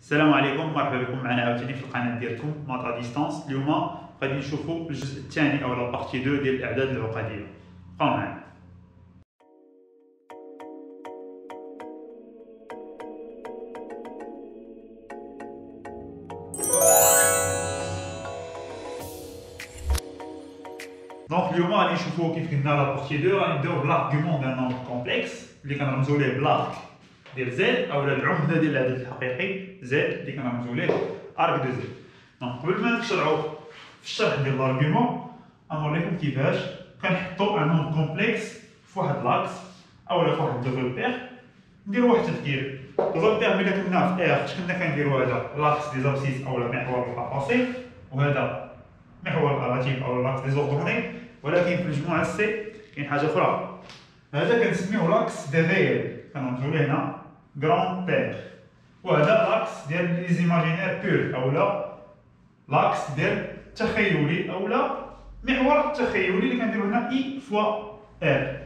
السلام عليكم، مرحبا بكم معنا عاوتاني في القناه ديالكم مات ديستانس. اليوم غادي نشوفوا الجزء الثاني او لا بارتي 2 ديال الاعداد العقديه. بقاو معنا. دونك اليوم غادي نشوفوا كيف قلنا لا بارتي 2 غادي نبداو بالارغيومون ديال نومبر كومبلكس اللي كنرمزوا ليه بلاك ديال زد اولا العمده ديال العدد الحقيقي زد اللي كنرمزوا ليه ارك دو زد. دونك قبل ما نشرعوا في الشرح ديال الارغيومون غنوريكم كيفاش كنحطوا ان نومبر كومبلكس في واحد لاكس اولا في واحد دو ريبير. نديروا واحد التفكير. الريبير ملي كنا في ار كنا كنديروا هذا لاكس دي زابسيس اولا محور الاباسي، وهذا محور الراتيب او لاكس دي زوردوني. ولكن في المجموعه سي كاين حاجه اخرى، هذا كنسميوه لاكس دي ريال، كنرمزوا ليه هنا غران بير. وهذا لاكس ديال لي زيماجينير بور اولا لاكس ديال التخيلي اولا محور التخيلي اللي كنديروا هنا اي فوا ار.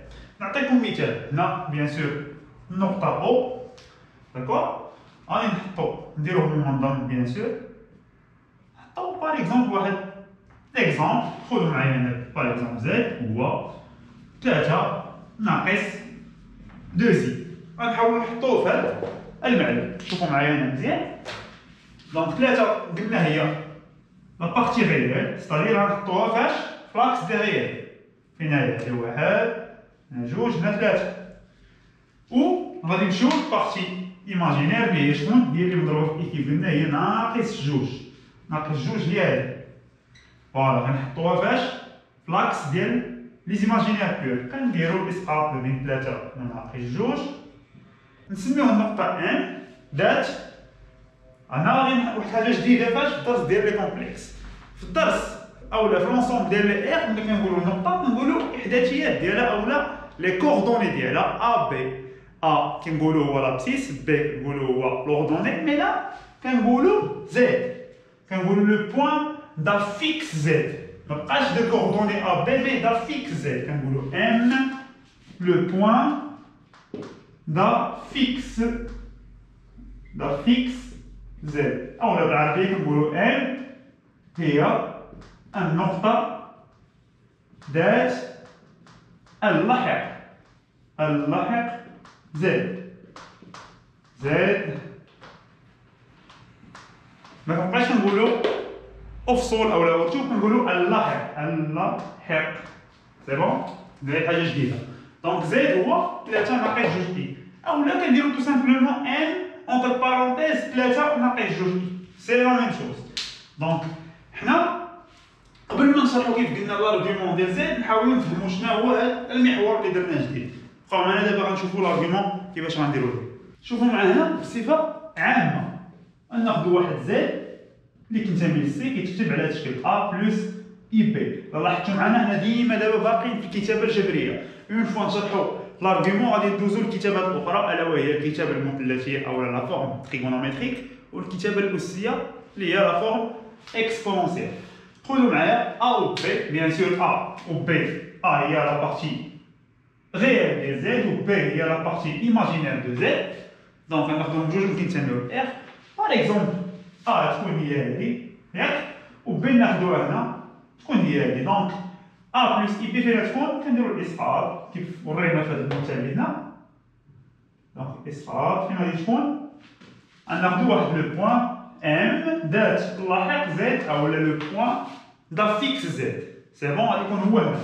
نعطيكم مثال هنا بيان سور النقطه او داكور غادي نديروه بالمنظم بيان سور. نحطو باغ اكزومبل واحد اكزومبل، خذوا معايا هنا باغ اكزومبل زد هو 3 ناقص 2 زي. غنحاولوا نحطوه في هذا المعلم. شوفوا معايا هنا مزيان. دونك 3 قلنا هي لا بارتي ريال، ستادير غنحطوها فاش في لاكس دي ريال. فين هي؟ هادي 1 هنا 2 هنا 3. و غادي نمشيو للبارتي ايماجينير اللي هي شكون؟ هي اللي مضروبه في كيف قلنا هي ناقص 2. ناقص 2 هي هادي. فوالا غنحطوها فاش في لاكس ديال لي زيماجينير بور. كنديرو الاسقاط ما بين 3 وناقص 2. نسميوه النقطة ان ذات. أنا غادي واحد الحاجة جديدة فاش في الدرس ديال لي كومبلكس. في الدرس أولا في لونسومبل ديال لي ار ملي كنقولو نقطة كنقولو إحداثيات ديالها أولا لي كوردوني ديالها أ بي. أ كنقولو هو لابسيس، بي كنقولو هو لوردوني، مي لا كنقولو زد، كنقولو لو بوان دافيكس زد. مبقاش دو كوردوني أ بي مي دافيكس زد. كنقولو ام لو بوان دافيكس زد. أولا بالعربية كنقولو ال هي النقطة ذات اللحق زد. ما كنبقاش كنقولو افصل اولا ورتو، كنقولو اللاحق. سي بون، هذه حاجة جديدة. دونك زد هو 3 ناقص 2 اي، اولا كنديرو تو سامبلومون ان اونتر بارونتيز 3 ناقص 2 اي، سي لا ميم شوز. دونك حنا قبل ما نشرحو كيف قلنا لارغيومون ديال زد نحاولو نفهمو شنو هو هذا المحور اللي درناه جديد. بقاو معنا دابا غنشوفو لارغيومون كيفاش غنديروه. شوفوا معنا بصفة عامة غناخدو واحد زد اللي كينتمي للسي كيتكتب على هذا الشكل ا بلس اي بي. لاحظتوا معنا حنا ديما دابا باقيين في الكتابة الجبرية. اون فوا نشرحو لارغيومون غادي ندوزو للكتابات الاخرى الا وهي الكتابه المثلثيه اولا لا فورم تريغونومتريك، والكتابه الاسيه اللي هي لا فورم اكسبونونسيال. خذوا معايا ا و بي. بيان سور ا و بي، ا هي لا بارتي ريال ديال زد و بي هي لا بارتي ايماجينير دو زد. دونك غناخذوهم بجوج اللي كينتميو ل ار. باغ اكزومبل ا تكون هي هذه ياك، و بي ناخذوها هنا تكون هي هذه. دونك ا بلس اي بي فين تكون؟ كنديرو الاسقاط كيف ورينا في هذا المثال هنا. دونك الاسقاط فين غادي تكون؟ غناخدو واحد لو بوان ام ذات اللاحق زد اولا لو بوان دافيكس زد. سي بون غادي يكون هو هنا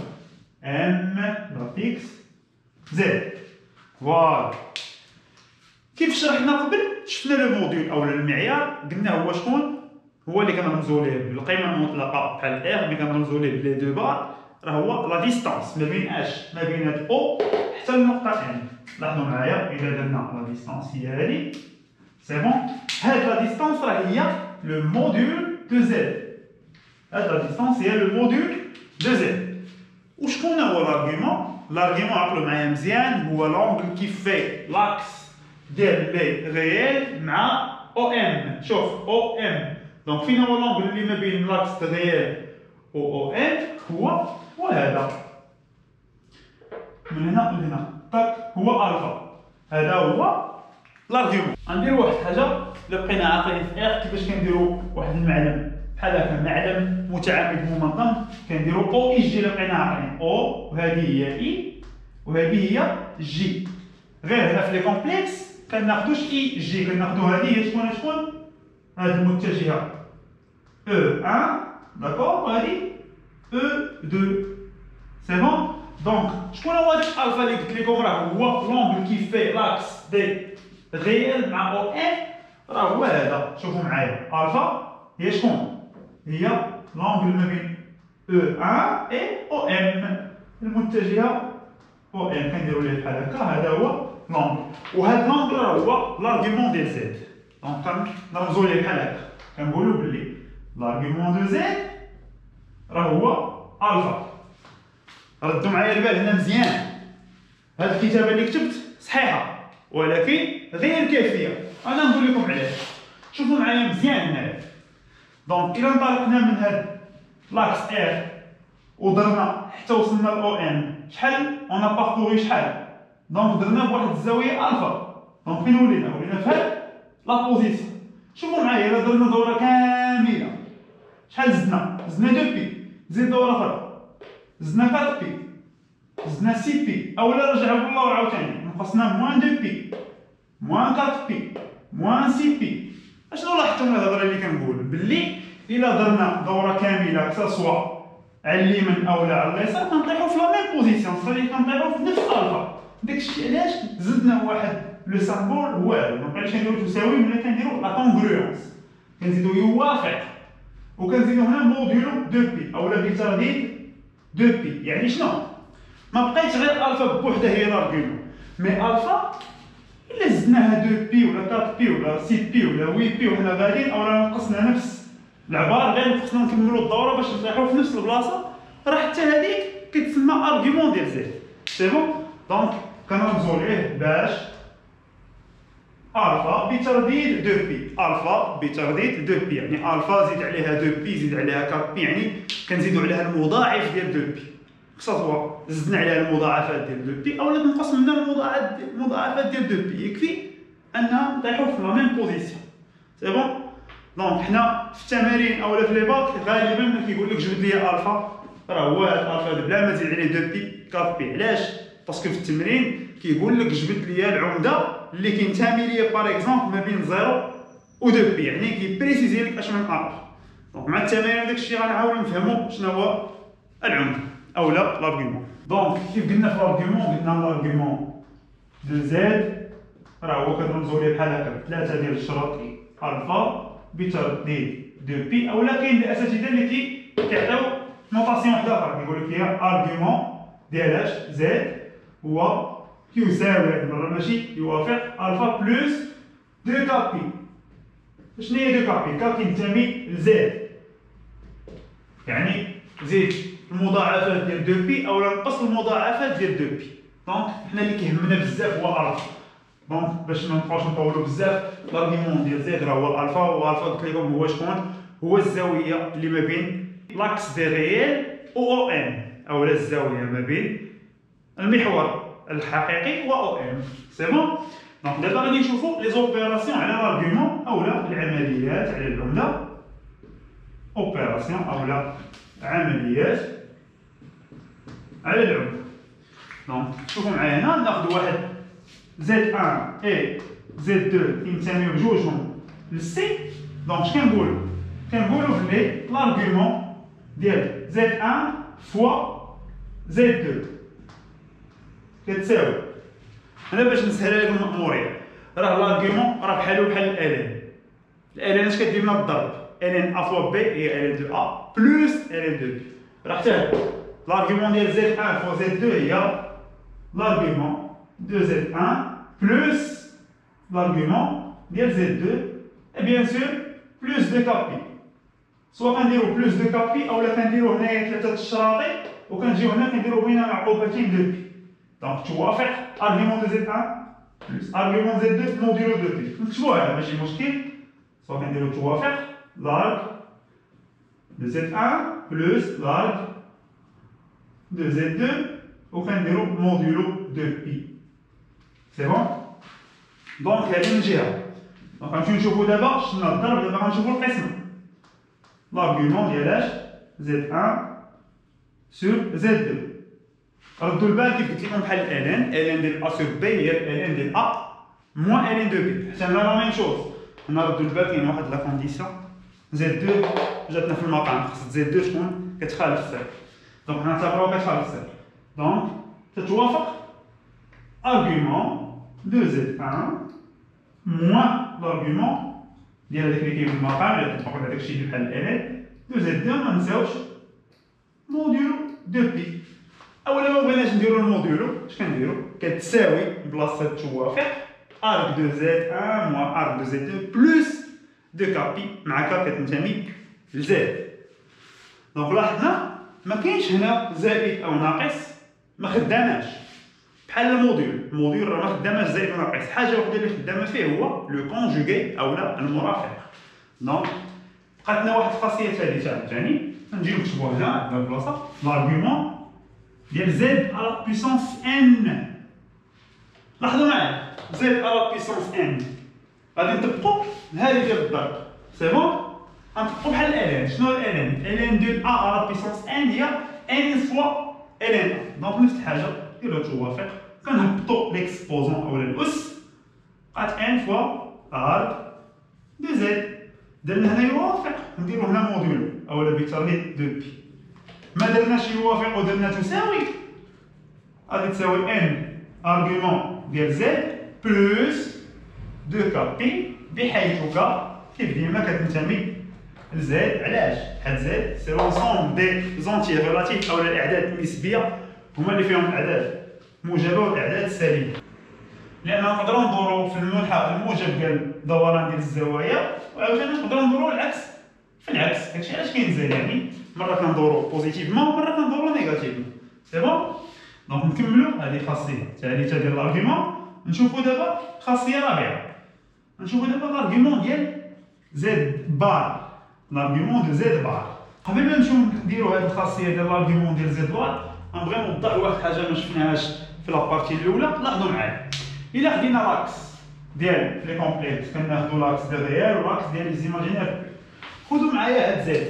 ام دافيكس زد. فوالا كيف شرحنا قبل شفنا لو موديول اولا المعيار قلنا هو شكون؟ هو اللي كنرمزو ليه بالقيمه المطلقه بحال ار، ملي كنرمزو ليه بلي دو بار راه هو لا ديستانس ما بين اش ما بين هاد او حتى النقطه ان. لاحظوا معايا الا درنا لا ديستانس هي هادي سي بون. هاد لا ديستانس راه هي لو موديول دو زد. هاد لا ديستانس هي لو موديول دو زد. وشكون هو لارغيومون؟ لارغيومون عقلوا معايا مزيان هو لونغل كي في لاكس ديال لي ريال مع او ام. شوف او ام، دونك فين هو لونغل اللي ما بين لاكس ريال و او ام؟ هو هذا من هنا لهنا، طاك هو الفا. هذا هو لارغيومون. غندير واحد الحاجه الا بقينا عاقلين في ار كيفاش كنديروا واحد المعلم بحال هكا معلم متعامد منظم كنديروا او اي جي الا بقينا عاقلين او وهذه هي اي وهذه هي جي غير هنا في لي كومبلكس كناخذوش اي جي كناخذوا هذه هي شكون هذه المتجهه او 1 داكور وهذه او 2 سي بون دونك شكون هو هذاك الفا اللي قلت لكم راه هو لونغل كي في لاكس دي ريال مع او ان راه هو هذا شوفوا معايا الفا هي شكون هي لونغل ما بين او 1 اي او ام المتجهه او ام كنديروا ليه بحال هكا هذا هو لونغل وهذا لونغل راه هو لارغيومون ديال زد دونك كنرمزوا ليه بحال هكا كنقولوا باللي لارغيومون دو زد راه هو الفا ردوا معايا البال هنا مزيان هاد الكتابه اللي كتبت صحيحه ولكن غير كافيه انا نقول لكم علاش شوفوا معايا مزيان هنايا دونك الى انطلقنا من هاد لاكس ار ودرنا حتى وصلنا لاو ان شحال اون باركوري شحال دونك درنا بواحد الزاويه الفا دونك فين ولينا في هاد لا بوزيسيون شوفوا معايا الا درنا دوره كامله شحال زدنا 2 بي زيد دوره اخرى زدنا 4 بي زدنا 6 بي اولا رجعوا بالله عاوتاني نقصنا موان 2 بي موان 4 بي موان 6 بي اشنو لاحظتوا من الهضره اللي كنقول باللي الا درنا دوره كامله كسوا على اليمين اولا على اليسار كنطيحوا في لا ميم بوزيسيون صافي كنطيحوا في نفس الفا داكشي علاش زدنا واحد لو سامبول هو هذا ما بقيناش كنديروا تساوي ملي كنديروا لا كونغروونس كنزيدوا يوافق وكنزيدوا هنا موديلو 2 بي اولا بترديد 2 بي يعني شنو ما بقيتش غير الفا بوحدها هي لارغيومون مي الفا الا زدناها 2 بي ولا 4 بي ولا 6 بي ولا 8 بي وحنا غاديين اولا نقصنا نفس العبار غير خصنا نكملوا الدوره باش نطيحوا في نفس البلاصه راه حتى هذيك كتسمى ارغيومون ديال زد سي بون دونك كنرمزوا ليه باش الفا بترديد 2 بي الفا بترديد 2 بي يعني الفا زيد عليها 2 بي زيد عليها 4 بي يعني كنزيدوا عليها المضاعف ديال 2 بي كسوا زدنا عليها المضاعفات ديال 2 بي اولا تنقص منها المضاعفات ديال 2 بي يكفي اننا نطيحوا في لا ميم بوزيسيون سي بون دونك حنا في التمارين اولا في لي باك غالبا ما كيقول لك جبد لي الفا راه هو هذا الفا بلا ما تزيد عليه 2 بي 4 بي علاش باسكو في التمرين كيقول لك جبد لي العمده اللي كينتمي ليا باغ اكزومبل ما بين 0 و 2 بي يعني كيبريسيزي لك اش من الفا دونك مع التمارين داك الشيء غنحاولوا نفهموا شنو هو العمده اولا لارغيومون دونك كيف قلنا في لارغيومون قلنا لارغيومون دو زد راه هو كنرمزوا ليه بحال هكا ثلاثه ديال الشراطي الفا بترديد 2 بي اولا كاين الاساتذه اللي كيعطيو نوطاسيون وحده اخرى كيقول لك هي ارغيومون ديال اش زد هو كيساوي هاد المره ماشي يوافق الفا بلس 2 كابي شنو هي 2 كابي كا كينتمي لزد يعني زيد المضاعفات ديال 2 بي اولا نقص المضاعفات ديال 2 بي دونك حنا اللي كيهمنا بزاف هو الفا دونك باش ما نبقاوش نطولوا بزاف لارغيومون ديال زد راه هو الفا والفا قلت لكم هو شكون هو الزاويه اللي ما بين لاكس دي ريال و او ام اولا الزاويه ما بين المحور الحقيقي و او ام سي بون دونك دابا غادي نشوفوا لي زوبيراسيون على لارغيومون اولا العمليات على العمده اوبيراسيون اولا عمليات على العمده دونك شوفوا معايا هنا ناخذ واحد زد 1 اي زد 2 كينتميو بجوجهم للسي دونك اش كنقولوا بلي لارغيومون ديال زد 1 فوا زد 2 كتساوي انا باش نسهلها لكم الماموريه راه لارغيومون راه بحالو بحال الالين اش كدير لنا الضرب الين ا فوا بي هي الين 2 ا بلس الين 2 بي راه حتى لارغيومون ديال زد 1 فوا زد 2 هي لارغيومون de Z1 plus l'argument de Z2 et bien sûr plus de كابي سواء كنديروا plus de كابي او لا كنديروا هنايا ثلاثه الشراطي وكنجيو هنا كنديروا بين معقوبتين دو بي دونك توافق argument de Z1 plus argument de Z2 modulo 2 بي نكتبوها هذا ماشي مشكل سواء كنديروا توافق l'arg de Z1 plus l'arg de Z2 وكنديروا modulo 2 بي سي بون دونك هذه من جهه دونك غنمشيو نشوفو دابا شفنا الضرب، دابا غنشوفو القسمة. لارغيومون ديال اش؟ Z1 sur Z2. ردوا البال كيف قلت لكم بحال ln ديال A sur B هي ln ديال A moins ln de B، حتى هنا لا ميم شوز. هنا ردوا البال كاين واحد لا كونديسيون Z2 جاتنا في المقام، خص Z2 تكون كتخالف الصفر. دونك حنا نعتبروها كتخالف الصفر. دونك تتوافق argument de Z1 moins l'argument ديال هذاك اللي كاين في المقام، اللي كتطبق هذاك الشيء اللي بحال ln de Z2 ما نساوش موديلو دو بي. اولا ما بغيناش نديرو الموديلو، اش كنديرو؟ كتساوي بلاصه توافق arc de Z1 moins arc de Z2 plus 2 كابي مع ك كتنتمي ل Z. دونك لاحظنا ما كاينش هنا زائد او ناقص، ما خداماش بحال الموديل راه ما خداماش زائد وناقص. حاجه وحده اللي خدامه فيه هو لو كونجوغي اولا المرافق. دونك بقات لنا واحد الخاصيه ثالثه ثاني نجيو نكتبوها هنا عندنا البلاصه، لارغيومون ديال Z على بويسونس n. لاحظوا معايا Z على بويسونس n غادي نطبقوا هذه ديال الضرب، سي بون. غنطبقوا بحال ln. شنو ln ديال A على بويسونس n هي n فوا ln A. دونك نفس الحاجه ديروا توافق، كنهبطوا ليكسبوزون اولا الاس، بقات n فوا arc de Z. درنا هنا يوافق، نديرو هنا موديلو اولا بالتالي دو بي. ما درناش يوافق ودرنا تساوي، غادي تساوي n ارغيومون ديال Z بلس 2 ك بي، بحيث ك كيف ديما كتنتمي ل Z. علاش؟ حيت Z سي لونسومبل دي زونتي ريلاتيف اولا الاعداد النسبيه هما اللي فيهم الاعداد موجبه والاعداد السالبه. لان نقدروا ندوروا في الملحق الموجب ديال الدوران ديال الزوايا، وعاوتاني نقدروا ندوروا العكس في العكس. داكشي علاش كاين زاد، يعني مره كندوروا بوزيتيفمون ومره كندوروا نيجاتيفمون، سي بون. دونك نكملوا هذه خاصيه ثالثه ديال الارغيومون. نشوفوا دابا خاصيه رابعه، نشوفوا دابا الارغيومون ديال زد بار، الارغيومون دو زد بار. قبل ما نمشيو نديروا هذه الخاصيه ديال الارغيومون ديال زد بار، غنبغي نوضح واحد الحاجه ما شفناهاش في لابارتي الاولى. لاحظوا معايا، الا خدينا لاكس ديال لي كومبليكس كناخذوا لاكس دو ريال ولاكس ديال لي زيماجينير. خذوا معايا هاد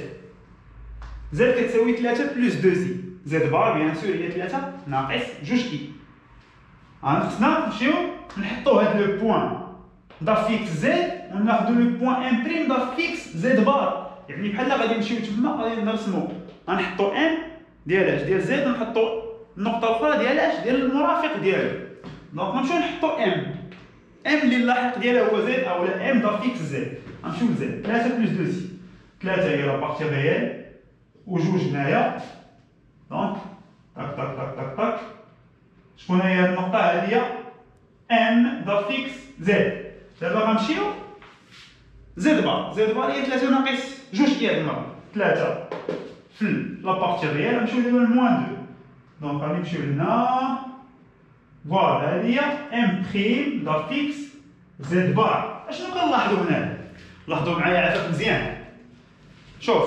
زد كتساوي 3 بلس 2 سي. زد بار بيان سور هي 3 ناقص 2 اي. خصنا نمشيو نحطوا هاد لو بوين دا فيكس زد وناخذوا لو بوين امبريم دا فيكس زد بار، يعني بحال غادي نمشيو تما غادي نرسموا، غنحطوا ام ديال اش ديال زد ونحطوا النقطه الاخرى ديال اش ديال المرافق ديالو. دونك نمشيو نحطوا ام اللي اللاحق ديالها هو زد اولا ام دا فيكس زد. غنمشيو لزد 3 بلس 2 سي. 3 هي لا بارتي ريال وجوج هنايا. دونك تاك تاك تاك تاك تاك، شكون هي هاد النقطة؟ هادي هي ام دا فيكس زد. دابا غنمشيو زد بار هي 3 ناقص 2 هي هاد المرة 3 في لا بارتي ريال. غنمشيو دابا لموان 2. دونك غادي نمشيو لهنا، فوالا هادي هي ام بريم دا فيكس زد بار. اشنو كنلاحظوا هنا؟ لاحظوا معايا عافاك مزيان. شوف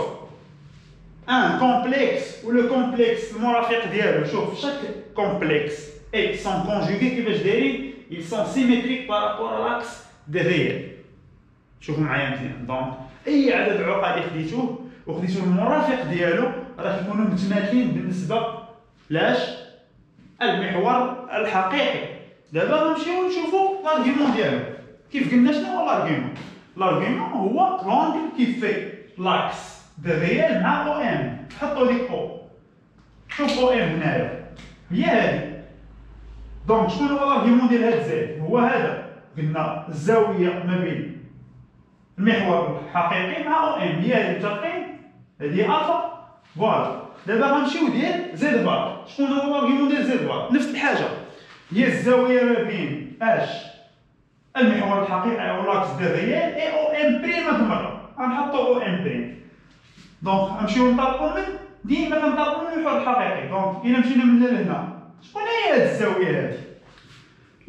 ان كومبلكس و لو كومبلكس المرافق ديالو، شوف شاك كومبلكس اي سون كونجوغي كيفاش دايرين؟ ils sont symétriques par rapport à l'axe des réels. شوفوا معايا مزيان. دونك اي عدد عقدي خديتوه وخديتو المرافق ديالو راه كيكونوا متماثلين بالنسبه لاش؟ المحور الحقيقي. دابا غنمشيو نشوفوا لارغيومون ديالو. كيف قلنا شنو هو لارغيومون؟ لارغيومون هو لونغل كيفي لاكس دو ريال مع او ام. حطوا ديك او، شوف او ام هنايا هي هادي. دونك شكون هو لارغيومون ديال هاد زد؟ هو هذا، قلنا الزاويه ما بين المحور الحقيقي مع او ام هي هادي متفقين، هادي الفا. فوالا دابا غنمشيو ديال زد بار. شكون هو لارغيومون ديال زد بار؟ نفس الحاجه، هي الزاويه ما بين اش المحور الحقيقي او لاكس دو ريال اي او ام بريم. هاد المره غنحطو او ام بريم. دونك غنمشيو نطلقو من ديما كنطلقو من المحور الحقيقي. دونك الا مشينا من لهنا، شكون هي هاد الزاويه هادي؟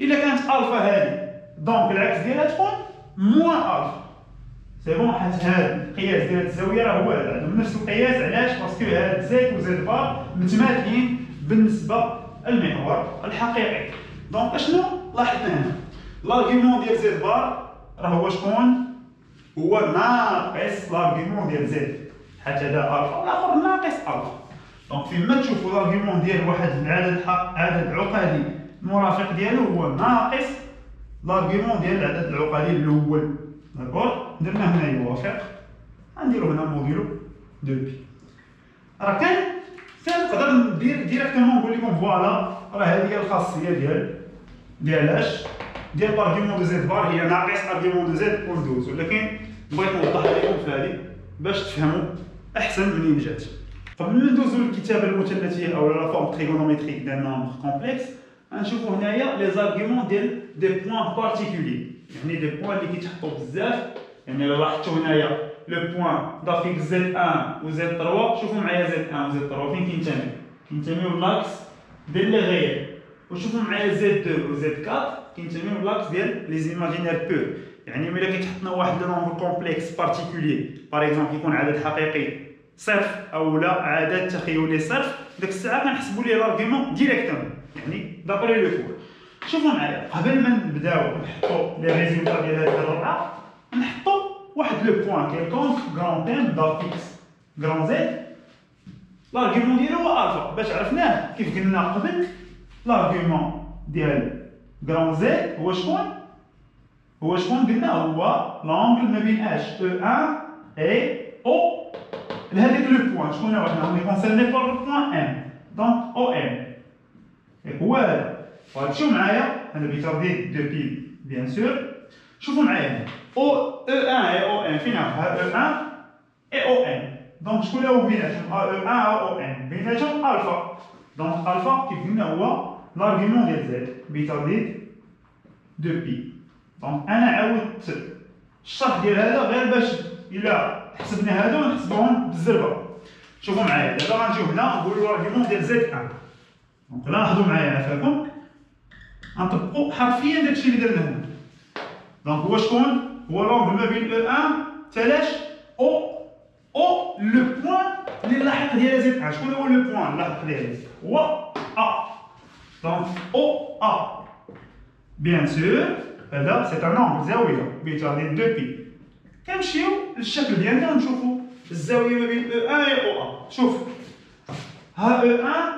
الا كانت الفا هادي، دونك العكس ديالها تكون موان الفا. سي بون، حيت هاد القياس ديال الزاويه راه هو هذا، عندهم نفس القياس. علاش؟ باسكو هاد زد و زد بار متماثلين بالنسبه للمحور الحقيقي. دونك اشنو لاحظنا هنا؟ لارغيومون ديال زد بار راه هو شكون؟ هو ناقص لارغيومون ديال زد، حيت هذا الفا والاخر ناقص الفا. دونك فيما تشوفوا لارغيومون ديال واحد عدد عقدي المرافق ديالو هو ناقص لارغيومون ديال العدد العقدي الاول. داكور، درنا هنا يوافق، غنديرو هنا موديلو دو بي. راه كان نقدر ندير ديريكتومون نقول لكم فوالا راه هذه هي الخاصيه ديال اش ديال لارغيومون دو زد بار هي ناقص لارغيومون دو زد وندوز، ولكن بغيت نوضح لكم في هذه باش تفهموا احسن منين جات. قبل ما ندوزو للكتابه المثلثيه او لا فورم تريغونوميتريك دان نومبر كومبلكس، غنشوفوا هنايا لي زارغيومون ديال دي بوين بارتيكولي، يعني دي بوين اللي كيتحطوا بزاف. يعني الا لاحظتوا هنايا لو بوين دافيك زد 1 و زد 3، شوفوا معايا زد 1 و زد 3 فين كينتمي؟ كينتميو لاكس ديال لي غيال. وشوفوا معايا زد 2 و زد 4 كينتميو لاكس ديال لي زيماجينير بور. يعني ملي كيتحطنا واحد لو نومبر كومبلكس بارتيكولي، باغ اكزومبل كيكون عدد حقيقي صرف او لا عدد تخيلي صرف، ديك الساعه كنحسبوا ليه لارغيومون ديريكتومون، يعني دابري لو كور. شوفوا معايا قبل ما نبداو نحطوا لي ريزولتا ديال هاد الربعه، نحطوا واحد لو بوين كيلكونك غران ام دافيكس غران زد، لارغيومون ديالو هو الفا. باش عرفناه كيف قلنا قبل، لارغيومون ديال غران زد هو شكون؟ هو شكون قلنا؟ هو لونغل ما بين اش او 1 اي او لهذاك لو بوين. شكون هو؟ حنا اوني كونسيرني بار لو بوين ام، دونك او ام هو هذا. وغتمشيو معايا انا بيتارديت دو بي بيان سور. شوفوا معايا او او 1 اي او ام فين ها او 1 اي او ام، دونك شكون هو بيناتهم؟ او 1 او ام بيناتهم الفا. دونك الفا كيف قلنا هو لارغيومون ديال زد بيتارديت دو بي. دونك انا عاودت الشرح ديال هذا غير باش الا حسبنا هادو نحسبوهم بالزربه. شوفوا معايا دابا غنجيو هنا نقولوا لارغيومون ديال زد 1. دونك لاحظوا معايا عافاكم غنطبقوا حرفيا داكشي اللي درنا هنا. دونك هو شكون؟ هو لونغل ما بين او 1 تلاش او لو بوين اللي لاحق ديال زد 1. شكون هو لو بوين اللاحق ديال هو ا. دونك او ا بيان سور هذا سي ان نومبر زاويه بيتارديت دو بي. كنمشيو للشكل ديالنا ونشوفوا الزاويه ما بين او 1 و او ا. شوف ها او 1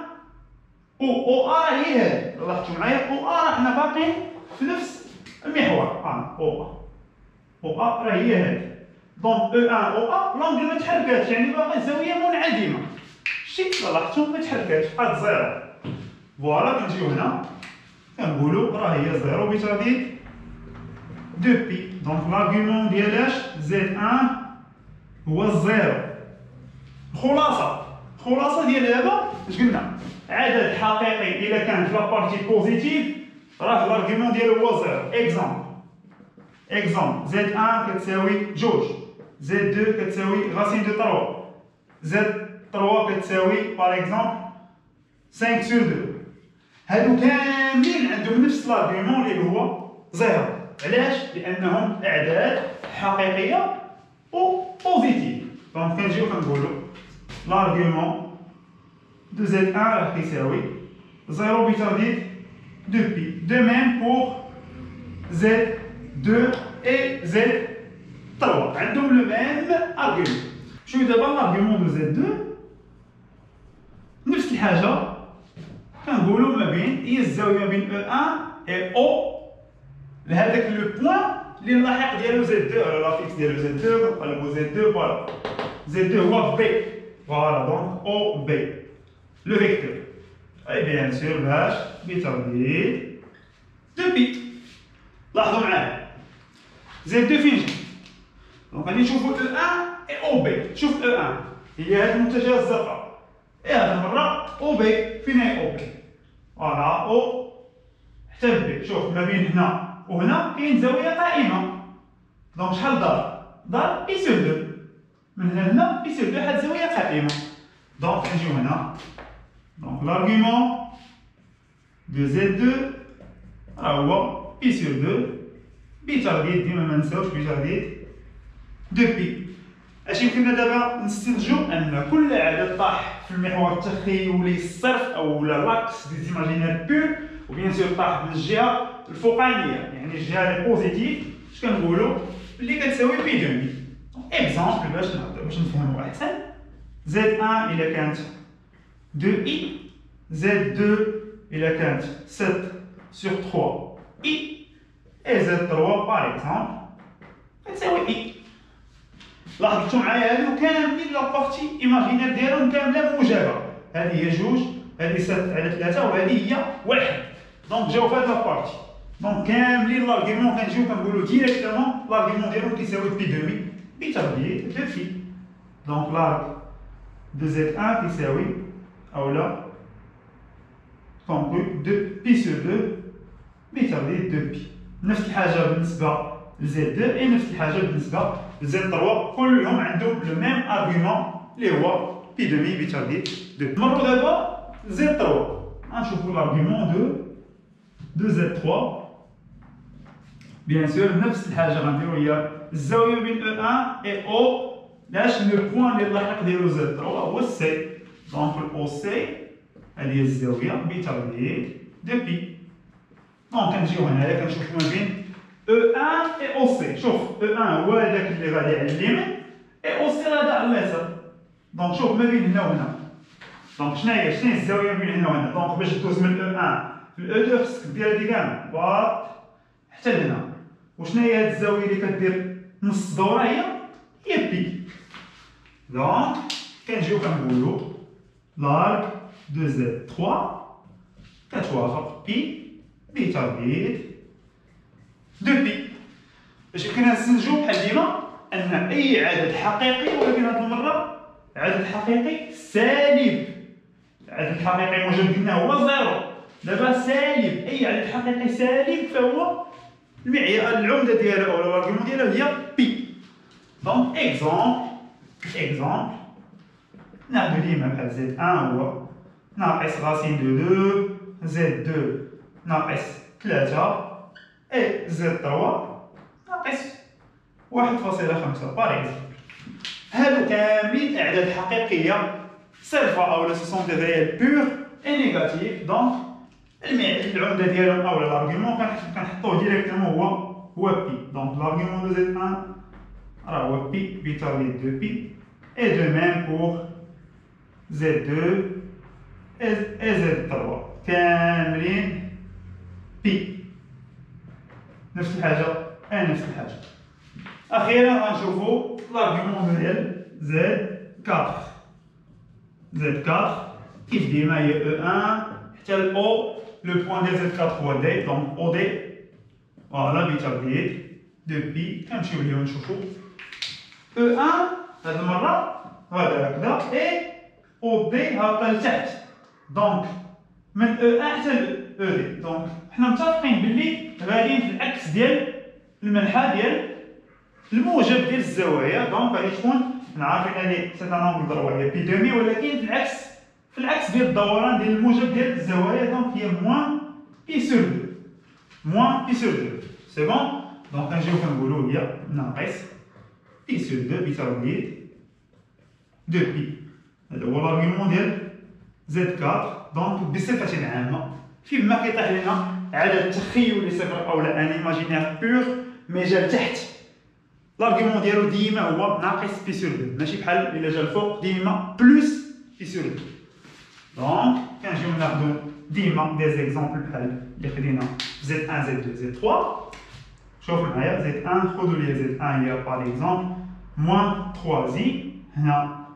او ا هي هذه، لاحظتوا معايا او ا راه حنا باقيين في نفس المحور. او ا راه هي هذه. دونك او 1 او ا لونغل ما تحركاتش، يعني باقي الزاويه منعدمه. شتي لاحظتوا ما تحركاتش، هاد زيرو. فوالا كنجيو هنا كنقولوا راه هي زيرو بيتارديت دو بي. دونك لارغيومون ديالاش زد 1 هو الزيرو. الخلاصه ديال دابا اش قلنا؟ عدد حقيقي الا كان في لابارتي بوزيتيف راه لارغيومون ديالو هو زيرو. اكزومبل زد 1 كتساوي جوج، زد 2 كتساوي غاسين دو 3، زد 3 كتساوي باغ اكزومبل 5 سور 2. هادو كاملين عندهم نفس لارغيومون اللي هو زيرو. علاش؟ لانهم اعداد حقيقيه و بوزيتيف. دونك كنجيو كنقولوا لارغيومون دو زد 1 راه كيساوي زيرو بيتارديت دو بي. دو ميم بور زد 2 et Z3 عندهم لو ميم ارغيومون. شوفوا دابا لارغيومون دو زد 2 نفس الحاجه كنقولوا ما بين هي الزاويه ما بين او 1 et او لهذاك لو بوين اللي اللاحق ديالو زد 2 على لافيكس ديالو زد 2 كنقلبوا زد 2. فوالا زد 2 هو بي. فوالا دونك او بي لو فيكتور. اي بيان سور باش بيتارديت دو بي. لاحظوا معايا زد 2 فين جا؟ دونك غادي نشوفوا او 1 اي او بي. شوف او 1 هي هاد المتجهه الزرقاء، هاد المره او بي. فين هي او بي؟ فوالا او حتى بي. شوف ما بين هنا وهنا كاين زاويه قائمه. دونك شحال دار بي سور 2. من هنا لهنا بي سور 2 حد زاويه قائمه. دونك نجيو هنا. دونك لارغيومون دو زد 2 راه هو بي سور 2 بيتارديت. ديما ما نساوش بيتارديت دو بي. اش يمكننا دابا نستنتجو ان كل عدد طاح في المحور التخيلي الصرف او لاكس دي زيماجينير بور وبيان سور طاح من الجهه الفوقانيه، يعني الجهه لي بوزيتيف. اش كنقولوا اللي كتساوي بي دومي. اكزومبل باش نفهموا احسن، زد 1 الا كانت 2 اي، زد 2 الا كانت 7 sur 3 اي، اي زد 3 باغ اكزومبل كتساوي اي. لاحظتوا معايا هادو كاملين لا بارتي ايماجينير ديالهم كامله موجبه، هذه هي 2 هذه 7 على 3 وهذه هي 1. دونك جاو في هاد لا بارتي. دونك كاملين لارغيمون كنجيو كنقولوا ديريكتومون لارغيمون ديالهم كيساوي بي دومي بتربية دو بي. دونك لارغ دو زد 1 كيساوي اولا كونكو دو بي سور 2 بتربية دو بي. نفس الحاجه بالنسبه لزد 2 اي نفس الحاجه بالنسبه لزد 3، كلهم عندهم لو ميم ارغيومون اللي هو بي دومي بتربية دو بي. نمروا دابا زد 3 غنشوفوا لارغيومون دو زد 3. بيان سور نفس الحاجه غنديرو هي الزاويه بين او 1 اي او، لاش لو بوان اللي لاحق ديالو زد 3 هو سي. دونك الاو سي هذه هي الزاويه بتربية دو بي. دونك كنجيو هنايا كنشوفو ما بين او 1 اي او سي. شوف او 1 هو هذاك اللي غادي على اليمين، اي او سي غادا على اليسار. دونك شوف ما بين هنا وهنا، دونك شنو هي الزاويه بين هنا وهنا. دونك باش دوز من او 1 الاو 2 خصك دير هادي كاع باط حتى لهنا. وشنو هي هاد الزاويه اللي كدير نص دوره هي بي. دونك كنجيو كنقولوا لارغ دو زد 3 كتوافق بي بتربية دو بي. باش يمكننا نستنتجو بحال ديما ان اي عدد حقيقي، ولكن هاد المره عدد حقيقي سالب. العدد الحقيقي موجب قلنا هو زيرو، دابا سالب اي عدد حقيقي سالب فهو المعيار العمده ديالو او الارغيومون ديالو هي بي. دونك اكزومبل ناخدو ديما بحال زد 1 هو ناقص راسين دو 2 زد 2 ناقص 3 اي زد 3 ناقص 1.5 باغ اكزومبل. هادو كاملين اعداد حقيقيه صرفه اولا سو سون دي ريال بور اي نيجاتيف. دونك العمده ديالهم اولا لارغيومون كنحطوه ديريكتومون هو بي. دونك لارغيومون دو زد 1 راه هو بي بتربية دو بي، اي دو ميم بور زد 2 اي زد 3 كاملين بي. نفس الحاجه نفس الحاجه. اخيرا غنشوفوا لارغيومون ديال زد 4. زد 4 كيف ديما هي او 1 حتى الاو، لو بوان ديال زد 4 هو دي. دونك او دي فوالا بتربية دو بي. كنمشيو ليهم نشوفوا او 1 هاد المره هذا هكذا اي او دي هابطه لتحت. دونك من او 1 حتى او دي. دونك حنا متفقين باللي غاديين في العكس ديال المنحى ديال الموجب ديال الزوايا. دونك غادي تكون حنا عارفين هذه سي ان انغل ضربه هي بي دومي، ولكن في العكس ديال الدوران ديال الموجب ديال الزوايا. دونك هي موان بي سور 2 موان بي سور 2 سي بون. دونك كنجيو كنقولوا هي ناقص بي سور 2 بتربية دو بي. هذا هو لارغيومون ديال زد 4. دونك بصفة عامة فيما كيطيح لنا عدد تخيلي صفر اولا ان ايماجينير بور مي جا لتحت، لارغيومون ديالو ديما هو ناقص بي سور 2، ماشي بحال الا جا الفوق ديما بلوس بي سور 2. دونك كنجيو ناخدو ديما دي زيكزامبل بحال اللي خدينا زد 1 زد 2 زد 3. شوف معايا زد 1 خذوا لي زد 1 هي باغ اكزومبل موان 3 زي، هنا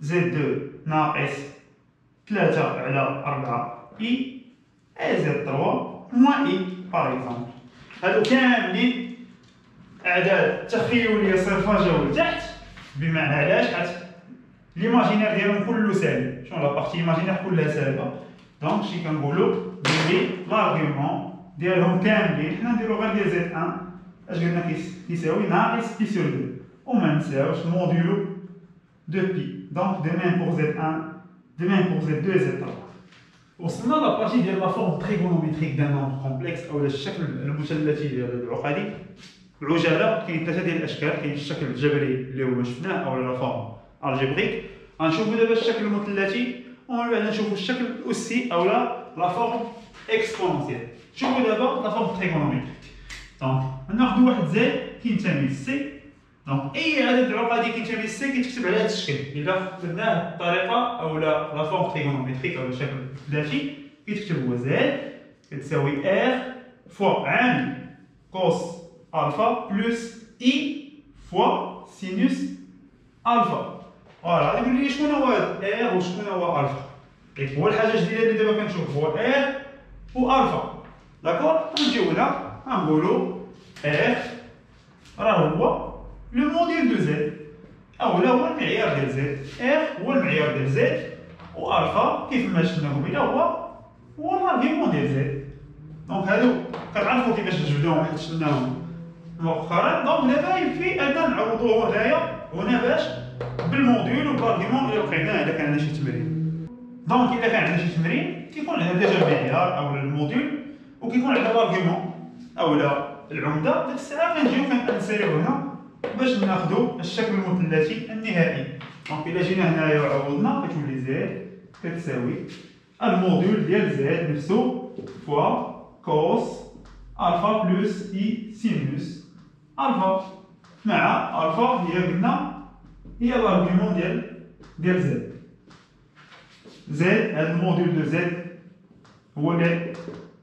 زد 2 ناقص 3 على 4 اي، اي زد 3 موان اي باغ اكزومبل. هادو كاملين اعداد تخيليه صرفه جاو لتحت. بمعنى علاش؟ حيت ليماجينير ديالهم كله سالب. شنو لا بارتي ايماجينير كلها سالبه. دونك شي كنقولوا بلي لارغيومون ديالهم كاملين حنا نديرو غير ديال زد 1 اش قلنا كيساوي ناقص بي سور 2 وما نساوش موديلو دو بي. دونك دو ميم بور زد 1 دو ميم بور زد 2 زد 3. وصلنا لابارتي ديال لا فورم تريغونوميتريك دان نومبر كومبلكس اولا الشكل المثلثي ديال العقدي. العجاله كاين ثلاثه ديال الاشكال، كاين الشكل الجبري اللي هو شفناه اولا لا فورم الجبريك. غنشوفوا دابا الشكل المثلثي ومن بعد نشوفوا الشكل الاسي اولا لا فورم اكسبونونسيال. شوفوا دابا لا فورم تريغونوميتريك. دونك ناخذ واحد زد كينتمي للسي. دونك اي عدد العقدي كينتمي للسي كيتكتب على هذا الشكل. الا درناه بطريقه او لا فورم تريغونوميتريك او شكل ذاتي كيتكتب هو زد كتساوي ار فوا عامل كوس الفا بلس اي فوا سينوس الفا. فوالا غادي يقول لي شكون هو هذا ار وشكون هو الفا. هو الحاجه الجديده اللي دابا كنشوف هو ار و الفا. داكور نجيو هنا غنقولوا ار راه هو لو موديل دو زد اولا هو المعيار ديال زد. ار هو المعيار ديال زد و الفا كيف ما شفنا قبيله هو الارغيومون ديال زد. دونك هادو كتعرفوا كيفاش نجبدوهم حيت شفناهم مؤخرا. دونك دابا يكفي اننا نعوضوه هنا باش بالموديول وبالارغيومون اللي لقيناه الا كان عندنا شي تمرين. دونك الا كان عندنا شي تمرين كيكون عندنا ديجا المعيار او الموديول وكيكون عندنا الارغيومون اولا العمده. ديك الساعه كنجيو كنساليو هنا باش ناخذوا الشكل المثلثي النهائي. دونك الا جينا هنايا وعوضنا كتولي زد كتساوي الموديول ديال زد نفسه فوا كوس الفا بلس اي سينوس الفا مع الفا هي قلنا هي الارغيومون ديال زد. زد هذا الموديول دو زد هو اللي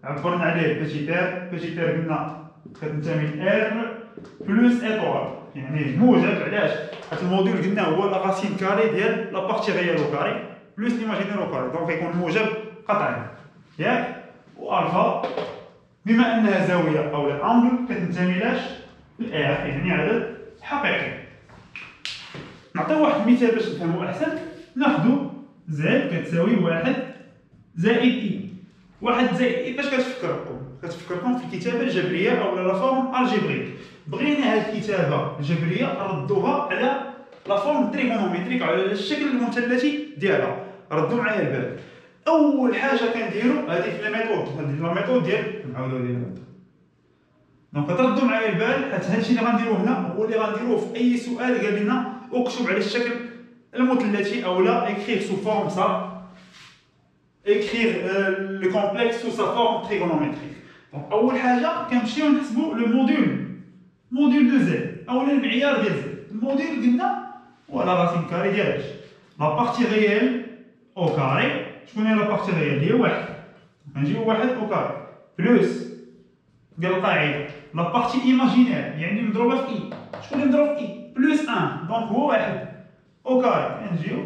عبرنا عليه بيتيتير قلنا كتنتمي ار بلس ايطوال يعني موجب. علاش؟ حيت الموديول قلنا هو لا راسين كاري ديال لا بارتي ريال او كاري بلس ليماجينير او كاري. دونك يكون موجب قطعي ياك. والفا بما انها زاويه او انجل كتنتمي لاش لار يعني عدد حقيقي. نعطيو واحد المثال باش نفهمو احسن. ناخذ زد كتساوي 1 زائد اي. 1 زائد اي فاش كتفكركم في الكتابه الجبريه او لا فورم الجبريك. بغينا هذه الكتابه الجبريه ردوها على لا فورم تريغونوميتريك على الشكل المثلثي ديالها. ردوا معايا البال. اول حاجه كنديروا هذه في لا ميثود ديال نعاودوا ديالها. دونك كتردوا معايا البال حيت هادشي اللي غنديروه هنا هو اللي غنديروه في اي سؤال قال لنا اكتب على الشكل المثلثي او لا écrire sous forme ça écrire le complexe sous sa forme trigonométrique. دونك اول حاجه كنمشيو نحسبوا لو موديول دو زد اولا المعيار ديال زد. الموديول قلنا هو لا راسين كاري ديال اش لا بارتي ريال او كاري. شكون هي لا بارتي ريال؟ هي واحد. غنجيو واحد او كاري بلس ديال القاعده لا بارتي ايماجينير يعني مضروبه في اي. شكون اللي مضروب في اي؟ بلس 1 دونك هو واحد او كاري. كنجيو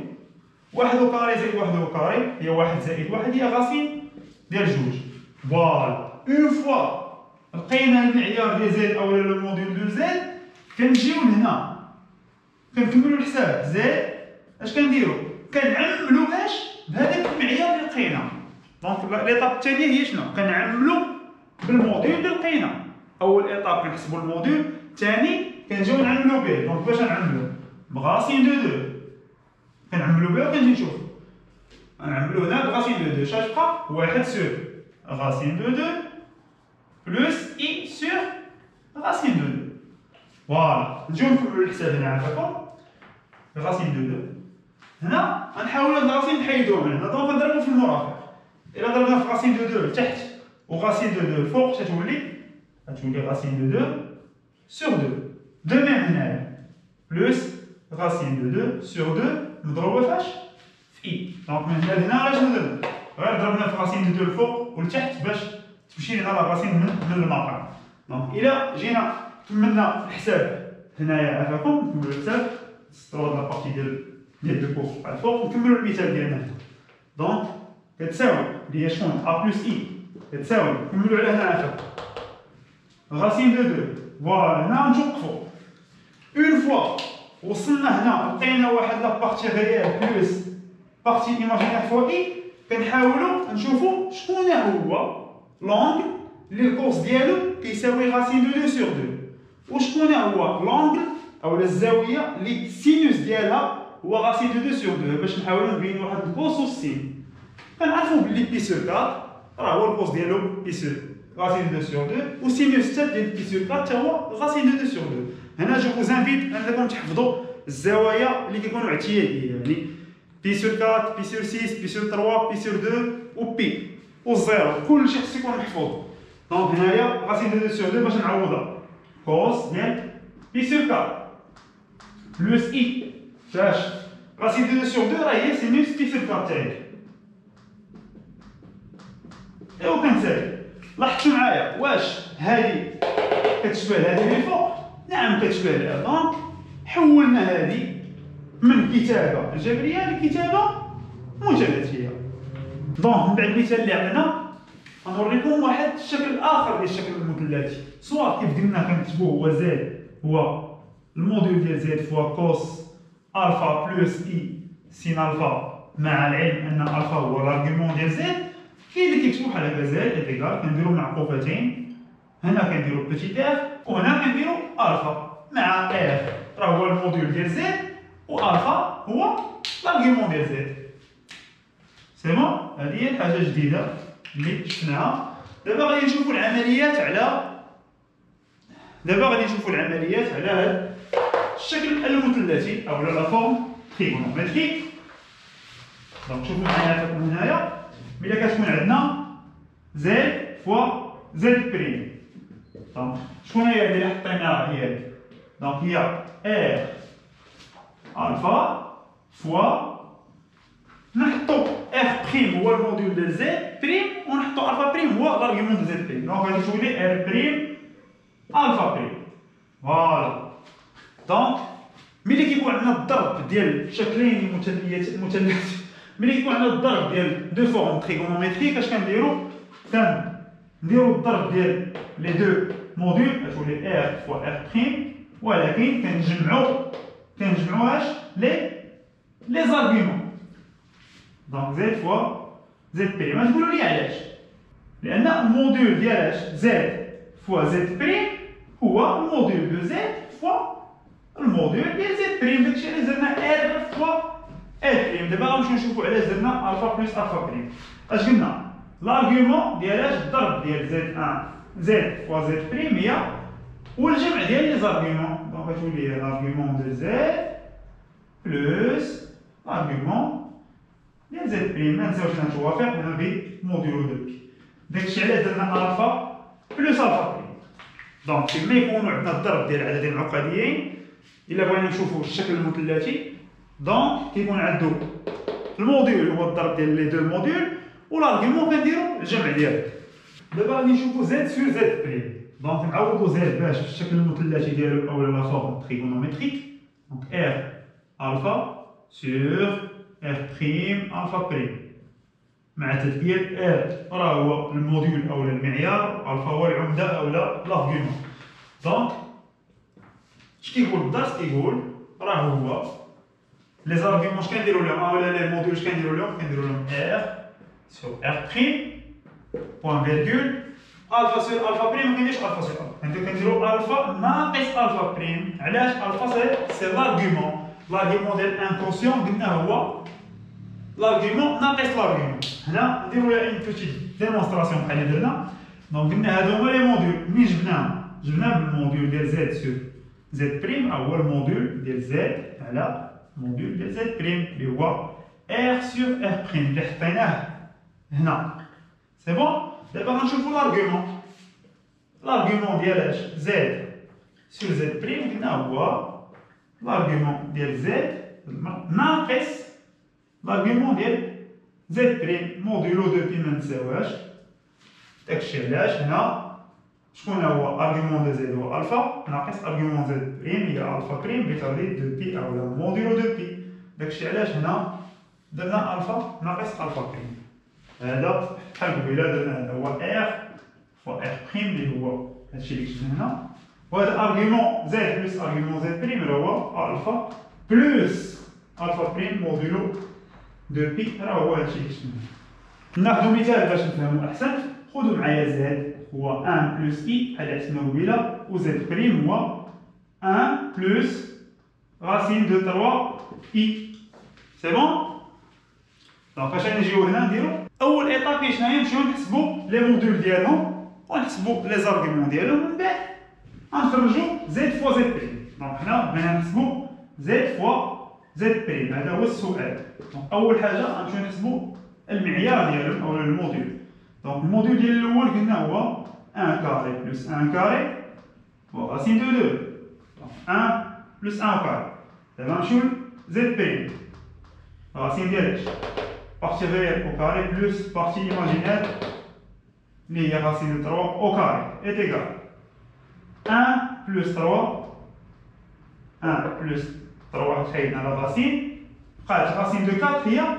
واحد او كاري زائد واحد او كاري هي واحد زائد واحد هي غاسين ديال جوج. فوالا اون فوا لقينا المعيار ديال زد اولا لو موديول دو زد كنجيو لهنا كنكملو الحساب. زد اش كنديرو؟ كنعملو اش بهذاك المعيار اللي لقينا. دونك ليطاب الثانيه هي شنو؟ كنعملو بالموديول اللي لقينا. اول ايطاب كنحسبو الموديول، الثاني كنجيو نعملو به. دونك باش نعملو بغاسين دو كنعملو به وكنجي نشوف نعملو هنا بغاسين دو شاش بقى؟ واحد سور غاسين دو بلس اي سور غاسين دو. فوالا نجيو نكملو الحساب هنا عافاكم. غاسين دو هنا غنحاولو هاد الغاسين نحيدوهم هنا. دونك نضربو في المرافق. الا ضربنا في غاسين دو لتحت وغاسين دو الفوق غتولي غاسين دو سور دو ميم هنايا بلس غاسين دو سور دو مضروبه فاش؟ في اي. دونك من هنا لهنا راه شنو درنا؟ غير ضربنا في غاسين دو الفوق والتحت باش تمشي لنا لا غاسين من المقام. دونك الا جينا كملنا الحساب هنايا عافاكم نكملو الحساب نسطرو هاد لابارتي ديال لو كور على الفوق نكملو المثال ديالنا هنا. دونك كتساوي اللي هي شكون؟ ا بلس اي كتساوي نكملو على هنا عافاكم غاسين دو فوالا هنا نتوقفو. اون فوا وصلنا هنا لقينا واحد لا بارتي ريال بلس بارتي ايماجينير فوا اي كنحاولو نشوفو شكون هو لونغ اللي الكورس ديالو كيساوي غاسين دو سور دو وشكون هو لونغ او الزاويه اللي السينوس ديالها هو غاسين دو سور دو باش نحاولو نبينو واحد الكوس والسين. كنعرفو بلي بي سور 4 راه هو الكورس ديالو بي سور غاسين دو سور دو وسينوس حتى ديال بي سور 4 حتى هو غاسين دو سور دو. هنا جو فوز انفيت انكم تحفظوا الزوايا اللي كيكونوا اعتياديه يعني بي سور 4 بي سور 6 بي سور 3 بي سور 2 و بي والزيرو كلشي خصو يكون محفوظ. دونك هنايا غاسين دو سور دو باش نعوضها كوس ديال بي سور كار بلوس اي فاش راسين دو سور دو راه هي سينوس بي سور كار تاعك ايوا كنسالي. لاحظتوا معايا واش هادي كتشبه هادي اللي فوق؟ نعم كتشبه لها. دونك حولنا هادي من كتابه جبريه لكتابه متلاتيه. دونك من بعد المثال اللي عطينا غنوريكم واحد الشكل اخر ديال الشكل المثلثي، سواء كيف قلنا كنكتبوه هو زد هو الموديول ديال زد فوا كوس الفا بلس اي سين الفا، مع العلم ان الفا هو لارغيومون ديال زد. كاين اللي كيكتبوا بحال هكا زد ايكال كنديروا معقوفتين، هنا كنديروا بوتيت اف وهنا كنديروا الفا مع اف راه هو الموديول ديال زد والفا هو لارغيومون ديال زد. سي بون، هذه هي حاجه جديده اللي شفناها. دابا غادي نشوفوا العمليات على هذا الشكل المثلثي او لا فورم تريغونومتريك. دونك شوفوا معايا من هنايا ملي كتكون عندنا زد فوا زد بريم. دونك شكون هي اللي حطيناها هي؟ دونك هي ار الفا فوا نحطو اف بريم هو الموديول ديال زد بريم ونحطو الفا بريم هو لارغيومون ديال زد بريم. دونك غادي تولي ار بريم الفا بريم. فوالا. دونك ملي كيكون عندنا الضرب ديال شكلين مثلث، ملي كيكون عندنا الضرب ديال دو فورم تريغونومتريك اش كنديرو؟ كنديرو الضرب ديال لي دو موديول تولي ار فوا ار بريم، ولكن كنجمعو اش لي زارغيومون. دونك زد فوا زد بريم. ما تقولوا لي علاش؟ لان الموديول ديال اش زد فوا زد بريم هو الموديول دو زد فوا الموديول ديال زد بريم. داكشي علاش درنا ار فوا ار بريم. دابا غنمشيو نشوفوا علاش درنا الفا بلس الفا بريم. اش قلنا؟ لارغيومون ديال اش؟ الضرب ديال زد 1 زد فوا زد بريم هي والجمع ديال لي زارغيومون. دونك غتولي هي لارغيومون دو زد بلس لارغيومون ديال زد بريم. ما نساوش نتوافق هنا بموديولو دو بي. داكشي علاش درنا الفا بلس الفا بريم. دونك كيما يكونوا عندنا الضرب ديال عددين عقديين، الا بغينا نشوفوا الشكل المثلثي دونك كيكون عنده الموديول هو الضرب ديال لي دو موديول والارغيومون كنديروا الجمع ديالو. دابا غادي نشوفوا زد سور زد بريم. دونك نعوضوا زد باش في الشكل المثلثي ديالو اولا لا فورم تريغونومتريك. دونك ار الفا سور ار بريم الفا بريم مع تذكير ار راه هو الموديول اولا المعيار، الفا هو العمده اولا لارغيومون. دونك اش كيقول الدرس؟ كيقول راه هو لي زارغيومون اش كنديروا لهم اولا لي موديول اش كنديروا لهم؟ كنديروا لهم ار سور ار بريم بوان فيرغول الفا سور الفا بريم. ما كنديرش الفا سور الفا، كنديروا الفا ناقص الفا بريم. علاش؟ الفا سي لارغيومون ديال انكونسيون قلنا هو لارغيومون ناقص لارغيومون. هنا نديرو لها اون بوتيت ديمونستراسيون بحال اللي درنا. دونك قلنا هادو هما لي موديول. منين جبناه بالموديول ديال زد سور زد بريم راه هو الموديول ديال زد على الموديول ديال زد بريم اللي هو ار سور ار بريم اللي حطيناه هنا. سي بون. دابا غنشوفو لارغيومون ديال اش؟ زد سور زد بريم قلنا هو لارغيومون ديال زد ناقص لارغيومون ديال زد بريم موديلو دو بي ما نساوهاش. داكشي علاش هنا شكون هو ارغيومون دو زد هو الفا ناقص ارغيومون زد بريم هي الفا بريم بتعويض دو بي اولا موديلو دو بي. داكشي علاش هنا درنا الفا ناقص الفا بريم. هذا بحال قبيله درنا هذا هو ار فوا ار بريم اللي هو هادشي اللي كتبنا هنا، وهذا ارغيومون زد بلس ارغيومون زد بريم راه هو الفا بلس الفا بريم موديلو دو بي راه هو هادشي اللي كتبنا. ناخذ مثال باش نفهمو احسن. خذوا معايا زد هو 1 بلس اي بحال اللي حسبنا قبيله، وزد بريم هو 1 بلس راسين دو 3 اي. سي بون. دونك اش نجيو هنا نديرو اول ايطاب شنو هي؟ نمشيو نحسبو لي موديول ديالهم ونحسبو لي زارغيومون ديالهم، من بعد غنخرجو زد فوا زد بريم. دونك حنا بغينا نحسبو زد فوا زد بريم. هذا هو السؤال. دونك اول حاجه غنمشيو نحسبو المعيار ديالهم او الموديول. دونك الموديول ديال الاول قلنا هو 1 كاري بلس 1 كاري Bon, racine de 2. Donc 1 plus 1 au carré. D'abord, نمشيو z prime. Racine ديال partie réelle au carré plus partie imaginaire, اللي هي racine de 3 au carré est égal 1 plus 3. 1 plus 3 خيطنا la racine. بقات racine de 4 هي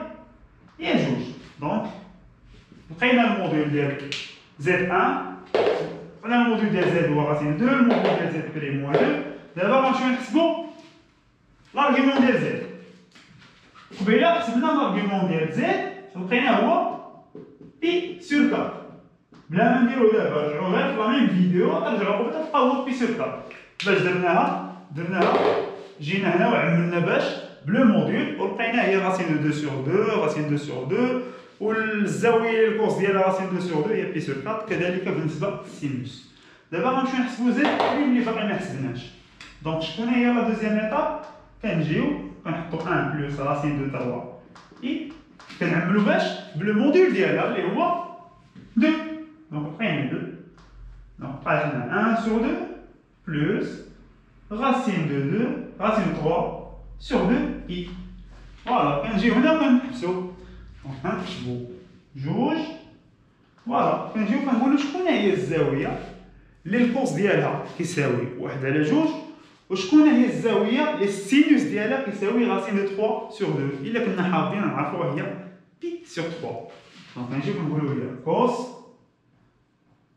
2. Donc لقينا الموديل ديال z1. قلنا الموديل ديال z هو racine 2. الموديل ديال z prime هو 2. دابا غنمشيو نحسبو l'argument ديال z. قبيله حسبنا l'argument ديال z لقيناه هو بي سور 4. بلا ما نديرو دابا رجعو غير في لا ميم فيديو ترجعو قبيله تلقاو هو بي سور 4. باش درناها جينا هنا وعملنا باش بلو موديل ولقيناه هي racine de 2 sur 2 racine 2 sur 2 والزاويه الكورس ديال racine 2 sur 2 هي بي سور 4. كذلك بالنسبه للسينوس. دابا غنمشيو نحسبو z اللي باقي ما حسبناش. دونك شكون هي لا دوزيام ايطاب؟ كنجيو كنحطو 1 بلس racine de 3 اي كنعملو باش بلو موديل ديالها اللي هو 2. دونك بقينا 2. دونك بقات لنا 1 sur 2 بلس racine de 2 racine de 3 sur 2 i. فوالا كنجيو هنا وكنحبسو. دونك كنحسبو جوج. فوالا كنجيو كنقولو شكون هي الزاويه اللي الكورس ديالها كيساوي 1 على 2 وشكون هي الزاويه اللي السينوس ديالها كيساوي racine de 3 sur 2. الا كنا حافظين نعرفوها هي بي sur 3. دونك كنجيو كنقولو هي كوس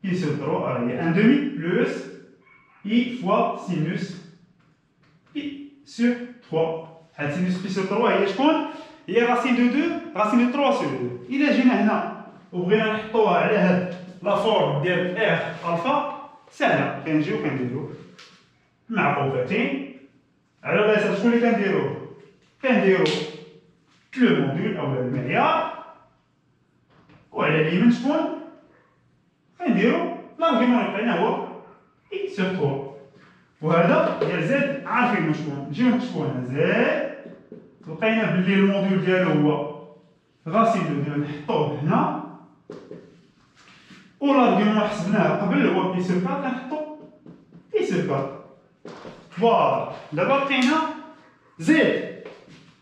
بي sur 3 هي 1 demi plus i fois sinus pi sur 3. هاد sinus pi sur 3 هي شكون؟ هي racine de 2 racine de 3 sur 2. الا جينا هنا وبغينا نحطوها على هاد لا فورم ديال ار الفا سهله. كنجيو كنديرو معقوفتين على اليسار. شكون اللي كنديرو لو موديل اولا المعيار. وعلى اليمين شكون كنديرو لارغيمون اللي لقينا هو اي سور 3. وهذا ديال زد عارفين شكون. نجيو نكتبو هنا زد لقينا بلي الموديل ديالو هو racine de 2 نحطوه هنا. والارغيمون حسبناه قبل هو بي سور 4 كنحطو بي سور 4. فوالا دابا لقينا زد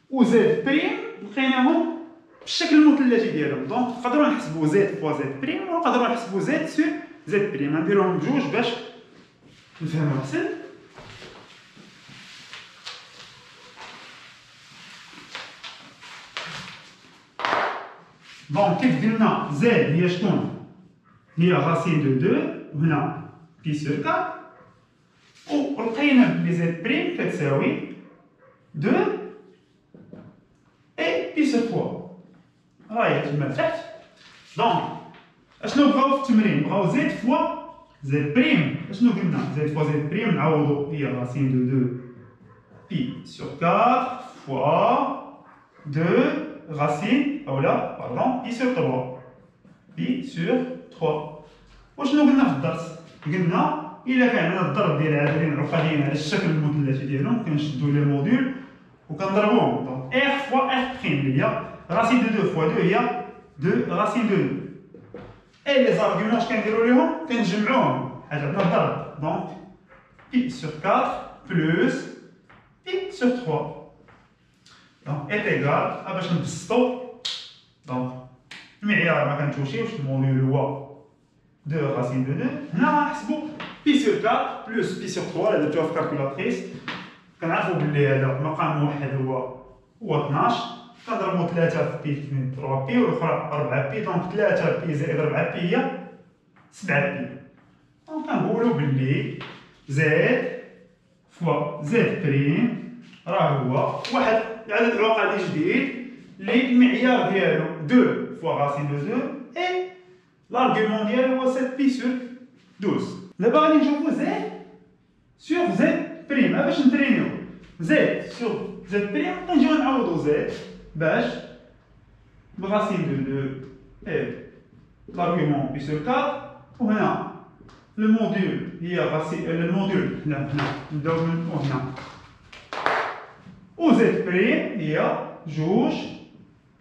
و زد بريم لقيناهم بالشكل المثلثي ديالهم. دونك نقدروا نحسبوا زد فوا زد بريم ونقدروا نحسبوا زد سور زد بريم. نديروهم بجوج باش نفهموا احسن. دونك كيف قلنا زد هي شكون؟ هي racine de 2 وهنا بي سور 4. ولقينا بلي زد بريم كتساوي 2 اي بي سور 3. راهي تما لتحت. دونك اشنو بغاو في التمرين؟ بغاو زد فوا زد بريم. اشنو قلنا؟ زد فوا زد بريم نعوضو هي racine de 2 بي سور 4 فوا 2 racine اولا باردون بي سور 3 بي سور 3. وشنو قلنا في الدرس؟ قلنا إلا كان عندنا الضرب ديال عددين عقديين على الشكل المثلثي ديالهم كنشدو لي موديل وكنضربوهم. دونك ار فوا ار بريم اللي هي racine de 2 فوا 2 هي 2 racine de 2. اي لي زارغيومون اش كنديرو ليهم؟ كنجمعوهم حيت عندنا الضرب. دونك بي سور 4 بلس بي سور 3. دونك ايت ايكال باش نبسطو. دونك المعيار ما كنتوشيوش. الموديل هو 2 racine de 2. هنا غنحسبو بي سور 4 بلس بي سور 3. الا درتوها في كالكولاتريس كنعرفو بلي هذا مقام موحد هو 12. كنضربو 3 في بي في 3 بي والاخرى 4 بي. دونك 3 بي زائد 4 بي هي 7 بي. دونك كنقولو بلي زد فوا زد بريم راه هو واحد العدد العقدي جديد اللي المعيار ديالو 2 فوا racine de 2 اي l'argument ديالو هو 7 بي سور 12. دابا غادي نشوفو زد سور زد بريم باش نترينيو زد سور زد بريم. كنجيو نعوضو زد باش براسين دو 2 اي l'argument بي سور 4 وهنا الموديل هي راسين الموديل هنا نبداو من هنا و زد بريم هي جوج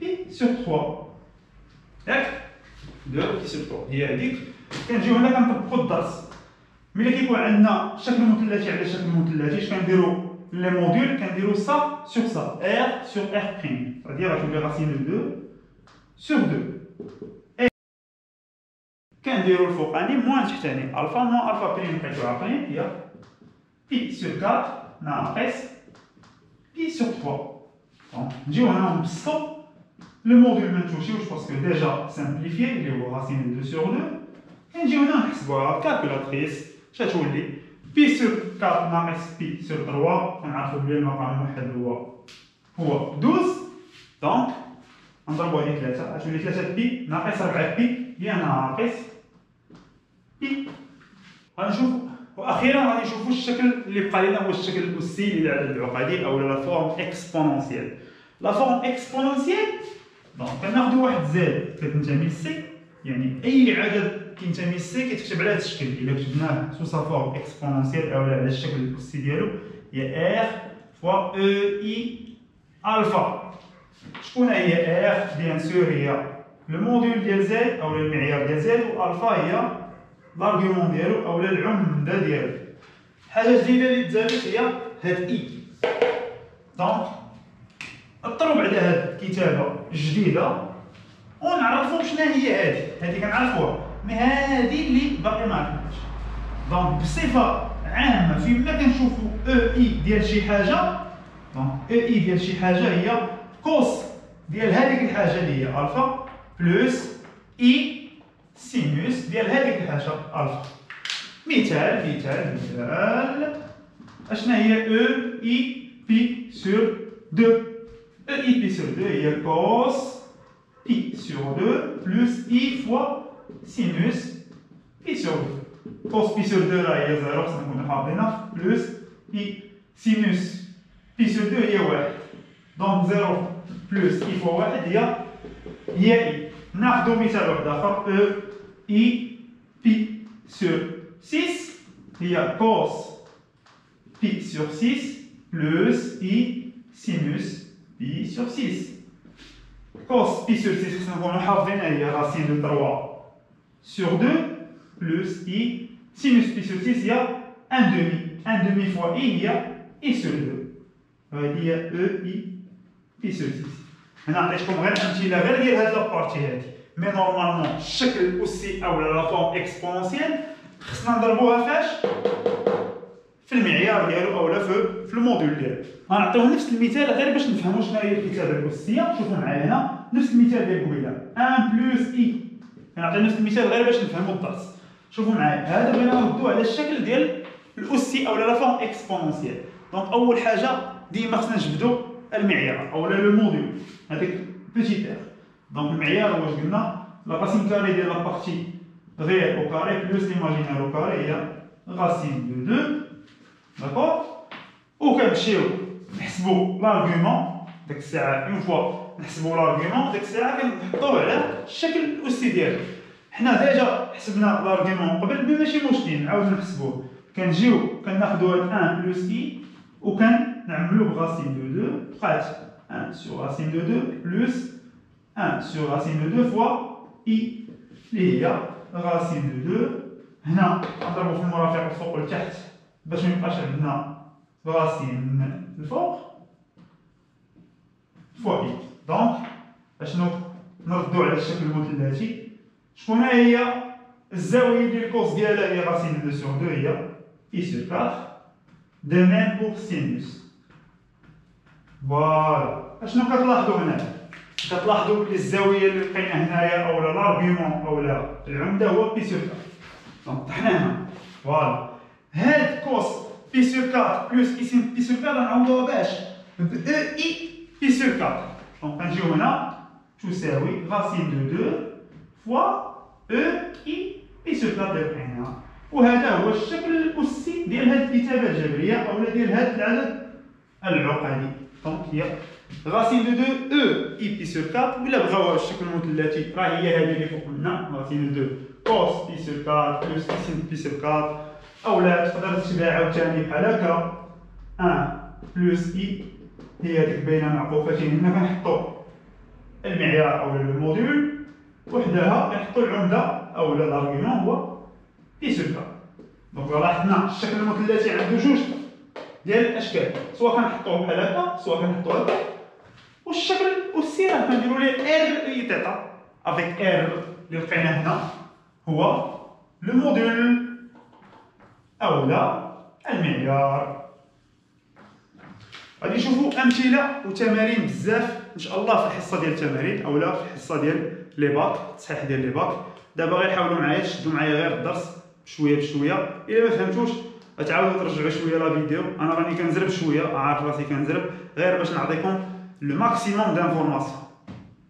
بي سور 3 ياك 2 بي سور 3 هي هذيك. كنجيو هنا كنطبقو الدرس. ملي كيكون عندنا شكل مثلثي على شكل مثلثي اش كنديرو لي موديول كنديرو سا سور سا ار سور ار بريم c'est-à-dire غتولي راسين دو 2 سور 2 كنديرو الفوقاني موان تحتاني الفا موان الفا بريم بقيتو عاقلين هي بي سور 4 ناقص بي سور 3 دونك نجيو هنا نبسطو لو موديول ما نتوشيوش باسكو ديجا سامبليفيي اللي هو راسين دو سور 2 كنجيو هنا نحسبوها كالكولاتريس شتولي بي سور 4 ناقص بي سور 3 كنعرفو بلي المقام الموحد هو 12 دونك نضربو هادي 3 غتولي 3 بي ناقص 4 بي هي ناقص بي. غنشوف واخيرا غادي نشوفو الشكل اللي بقى لنا هو الشكل الاسي للعدد العقدي او لا فورم اكسبونونسيال. لا فورم اكسبونونسيال دونك كناخدو واحد زاد كتنتمي لسي يعني اي عدد كينتمي لسي كيتكتب على هذا الشكل الا كتبناه سو سا فورم اكسبونونسيال او على الشكل الاسي ديالو هي ار فوا او اي الفا. شكون هي ار؟ بيان سور هي لو موديول ديال زد او المعيار ديال زد والفا هي لارغيومون ديالو او العمده ديالو. حاجه جديده اللي تزادت هي هاد اي دونك اضطروا بعد هاد الكتابه الجديده ونعرفوا شنو هي هادي كنعرفوها مي هادي اللي باقي ما عرفناش. دونك بصفه عامه فيما كنشوفوا او اي ديال شي حاجه دونك او اي ديال شي حاجه هي كوس ديال هذيك الحاجه اللي هي الفا بلس اي سينوس ديال هذيك الحاجه الفا. مثال اشنا هي او اي بي سور 2 او اي بي سور 2 هي كوس بي سور 2 بلس اي فوا سينوس بي سور 2. كوس بي سور 2 راه هي 0 خصنا نكونو حافظينها بلس اي سينوس بي سور 2 هي 1 دونك 0 بلس اي فوا 1 هي اي. ناخدو مثال واحد اخر او اي بي سور 6 هي كوس بي سور 6 بلس اي سينوس بي سور 6. كوس بي سور 6 خصنا نكونو حافظينها هي راسين دو 3 سور 2 بلس اي سينوس بي سور 6 هي 1 دومي فوا اي هي اي سور 2 هادي هي او اي بي سور 6. هنا عطيتكم غير امثله غير ديال هاد لابارتي هادي مي نورمالمون الشكل الاسي او لا فورم اكسبونونسيال خصنا نضربوها فاش في المعيار ديالو اولا في الموديول ديالو. غنعطيو نفس المثال غير باش نفهموا شنو هي الكتابه الاسيه. شوفوا معايا هنا نفس المثال ديال قبيله 1 بلس اي غنعطيو نفس المثال غير باش نفهموا الدرس. شوفوا معايا هذا بغينا نردو على الشكل ديال الاسي او لا فورم اكسبونونسيال. دونك اول حاجه ديما خصنا نجبدو المعيار اولا لو موديول هذيك بيتي ار. دونك المعيار هو واش قلنا لا راسين كاري ديال لا بارتي ريال او كاري بلس ليماجينير او كاري هي راسين دو 2 داكور. وكنمشيو نحسبو لارغيومون ديك الساعه اون فوا نحسبو لارغيومون ديك الساعه كنحطوه على الشكل الاسي ديالو. حنا ديجا حسبنا لارغيومون قبل مي ماشي مشكل نعاودو نحسبوه. كنجيو كناخدو هاد 1 بلس اي وكنعملو براسين دو 2 بقات 1 sur racine de 2 plus 1 sur racine de 2 fois i اللي هي racine de 2. هنا نضربو في المرافق الفوق والتحت باش ميبقاش عندنا راسين الفوق فوا i. دونك اشنو نردو على الشكل المثلثي. شكون هي الزاويه ديال الكوس ديالها هي racine de 2 sur 2 هي i sur 4 de même pour sinus. فوالا اشنو كتلاحظوا هنا؟ كتلاحظوا بلي الزاويه اللي لقينا هنايا اولا لارغيومون اولا العمده هو بي سور 4. دونك طحناها فوالا. هاد كوس بي سور 4 بلس اي سين بي سور 4 نعوضوها باش ب او اي بي سور 4. دونك غنجيو هنا تساوي راسين دو 2 فوا او اي بي سور 4 اللي لقيناها. وهذا هو الشكل الاسي ديال هاد الكتابه الجبريه اولا ديال هاد العدد العقدي. دونك هي راسين دو 2 او اي بي سور 4 ولا بغاوها بالشكل المثلثي راه هي هذه اللي فوق منا راسين دو 2 كوس بي سور 4 بلس اي سين بي سور 4 اولا تقدر تكتبها عاوتاني بحال هكا 1 بلس اي هي هذيك باينه معقوفتين. هنا كنحطو المعيار اولا الموديول وحدها كنحطو العمده اولا لارغيومون هو بي سور 4. دونك لاحظنا الشكل المثلثي عنده جوج ديال الاشكال، سواء كنحطوه بحال هكا سواء كنحطوه هكا. والشكل والسيره كنديروا ليه ار اي تيتا افيك ار اللي لقينا هنا هو لو موديل اولا المعيار. غادي نشوفوا امثله وتمارين بزاف ان شاء الله في الحصه ديال التمارين اولا في الحصه ديال لي باك، التصحيح ديال لي باك. دابا غير حاولوا معايا تشدوا معايا غير الدرس بشويه بشويه، الا ما فهمتوش غتعاودوا ترجعوا شويه لا فيديو. انا راني كنزرب شويه، عارف راسي كنزرب غير باش نعطيكم لو ماكسيموم دانفورماسيون.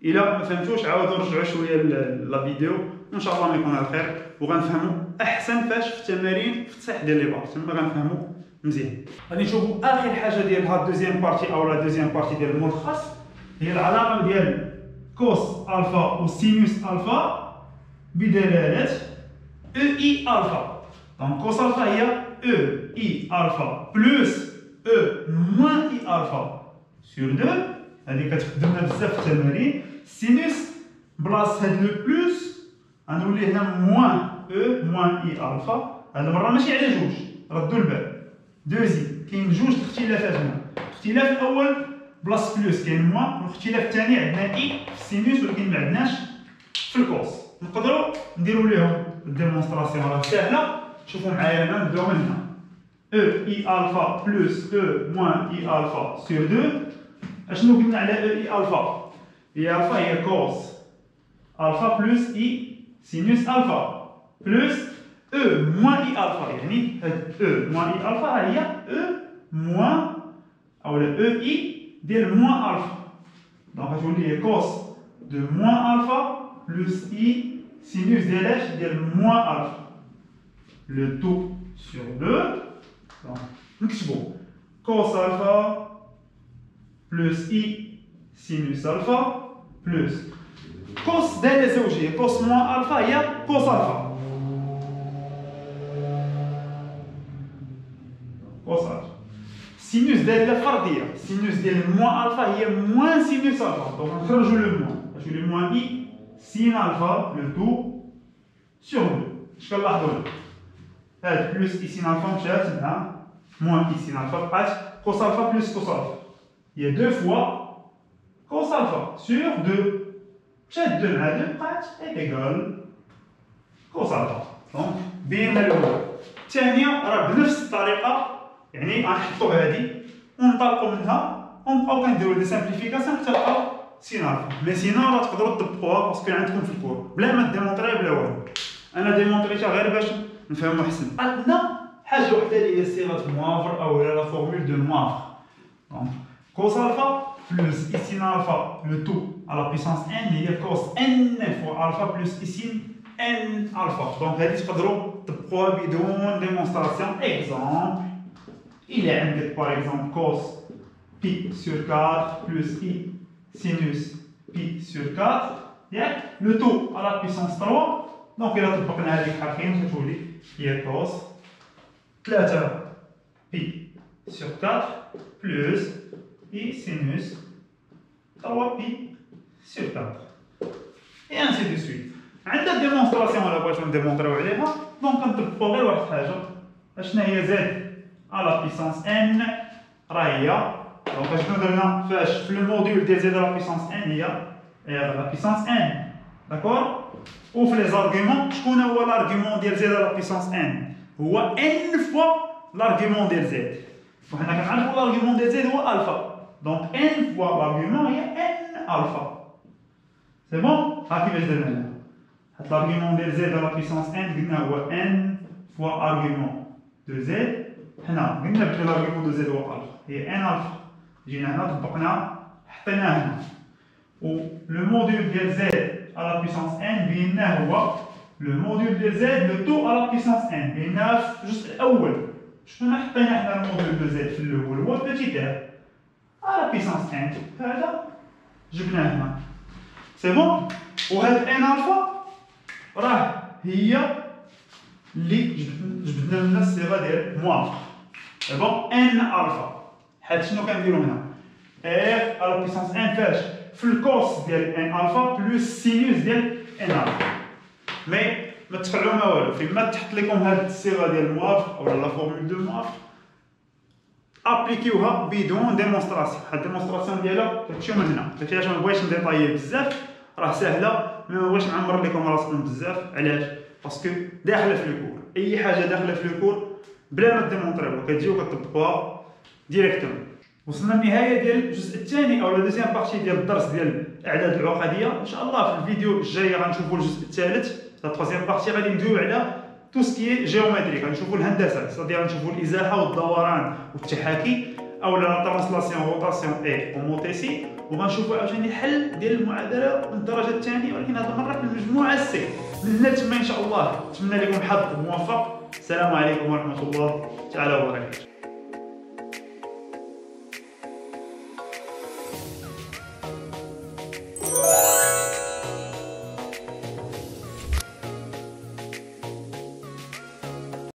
الا ما فهمتوش عاودوا رجعوا شويه لا فيديو وان شاء الله يكون على خير وغنفهموا احسن فاش في التمارين في التصحيح ديال لي باك تما غنفهموا مزيان. غادي نشوفوا اخر حاجه ديال هاد دوزيام بارتي او لا دوزيام بارتي ديال الملخص هي العلاقه ديال كوس الفا وسينوس الفا بدلاله او اي الفا. دونك كوس الفا هي او اي الفا بلس او موان اي الفا سور 2. هذه كتخدمنا بزاف في التمارين. سينوس بلاص هاد لو بلس غنولي هنا موان او موان اي الفا. هاد المره ماشي على جوج، ردوا البال. دوزي كاين جوج اختلافات هنا. الاختلاف الاول بلاص بلس كاين موان، والاختلاف الثاني عندنا اي في السينوس ولكن ما عندناش في الكوس. نقدروا نديروا لهم الديمونستراسيون راه ساهله. شوفوا معايا هنا نبداو من هنا او اي الفا بلس او موان اي الفا سور 2. اشنو قلنا على او اي الفا؟ اي الفا هي كوس الفا بلس اي سينوس الفا بلس او موان اي الفا، يعني هاد او موان اي الفا هي او موان اولا او اي ديال موان الفا. دونك غتولي هي كوس دو موان الفا بلس اي سينوس ديال اش ديال موان الفا لو تو سور 2. دونك نكتبو كوس الفا بلس اي سينوس الفا بلس كوس دايره زوجيه، كوس موان الفا هي كوس الفا كوس الفا. سينوس دايره فرديه، سينوس ديال موان الفا هي موان سينوس الفا. دونك نخرجوا لو موان غتولي موان اي سين الفا لو تو سور 2. اش كنلاحظوا هنا؟ هاد بلس اي سين الفا مشات مع موان اي سين الفا بقات كوس الفا بلس كوس الفا هي 2 فوا كوس الفا سور 2. مشات 2 مع 2 بقات ايكال كوس الفا. دونك بينا الاولى. الثانيه راه بنفس الطريقه، يعني غنحطوا هذه وننطلقوا منها ونبقاو كنديروا دي سامبليفيكاسيون حتى نلقاو سين الفا. مي سينو راه تقدروا تطبقوها باسكو عندكم في الكور بلا ما ديمونطري بلا والو. انا ديمونطريتها غير باش نفهموا احسن. عندنا حاجه وحده اللي هي صيغه موافر او لا فورمول دو موافر. دونك كوس الفا بلس اي سين الفا لو تو على بيسانس ان هي كوس ان فوا الفا بلس اي سين ان الفا. دونك هذه تقدروا تطبقوها بدون ديمونستراسيون. اكزومبل الى عندك باغ اكزومبل كوس بي سور 4 بلس اي سينوس بي سور 4 ياك لو تو على بيسانس 3. دونك الى طبقنا هذيك حرفيا تولي هي كوس 3 بي سور 4 بلس اي سينوس 3 بي سور 4 et ainsi de suite. عندنا ديمونستراسيون ولا بغيتو نديمونطريو عليها. دونك كنطبقو غير واحد الحاجه. اشنا هي زد على بيسانس ان راه هي. دونك اشنو درنا فاش في لو موديول ديال زد على بيسانس ان هي على بيسانس ان داكور. وفي لي زارغيومون شكون هو لارغيومون ديال زد على بيسانس ان؟ هو ان فوا لارغيومون ديال زد. وحنا كنعرفو لارغيومون ديال زد هو الفا. دونك ان فوا لارغيومون هي ان الفا. سي بون. ها كيفاش درنا هنا. هاد لارغيومون ديال زد على بيسانس ان قلنا هو ان فوا ارغيومون دو زد. حنا قلنا بلي لارغيومون دو زد هو الفا هي ان الفا. جينا هنا طبقنا حطيناه هنا. و لو موديول ديال زد على بيسانس ان بيناه هو لو موديول ديال زد لو تو على بيسانس ان. بيناه في الجزء الاول. شكون حطينا حنا الموديول دو زد في الاول؟ هو بيتي ار على بيسانس ان. هذا جبناه هنا. سي بون. وهاد ان الفا راه هي اللي جبدنا لنا الصيغه ديال موافق. سي بون. ان الفا حيت شنو كنديرو هنا؟ اف على بيسانس ان فاش في الكوس ديال ان الفا بلس سينوس ديال ان الفا. مي ما تفعلوا ما والو. فيما تحط لكم هاد الصيغه ديال الموافق ولا لا فورمول دو موافق ابليكيوها بدون ديمونستراسيون. هاد الديمونستراسيون ديالها كتمشيو من هنا. داكشي علاش ما بغيتش نديطايي بزاف، راه ساهله ما بغيتش نعمر لكم راسكم بزاف. علاش؟ باسكو داخله في الكور، اي حاجه داخله في الكور بلا ما ديمونطريوها كتجيو كتطبقوها ديريكتومون. وصلنا للنهايه ديال الجزء الثاني او لا دوزيام بارتي ديال الدرس ديال الاعداد العقديه. ان شاء الله في الفيديو الجاي غنشوفوا الجزء الثالث، لا تروزيام بارتي غادي ندويو على تو سكي جيومتري، غنشوفوا الهندسه، صدير غنشوفوا الازاحه والدوران والتحاكي او لا ترانسلاسيون روتاسيون اي هوموتيسي، وغنشوفوا عاوتاني الحل ديال المعادله من الدرجه الثانيه ولكن هذه المره في المجموعه سي. من هنا تما ان شاء الله نتمنى لكم حظ موفق. السلام عليكم ورحمه الله تعالى وبركاته.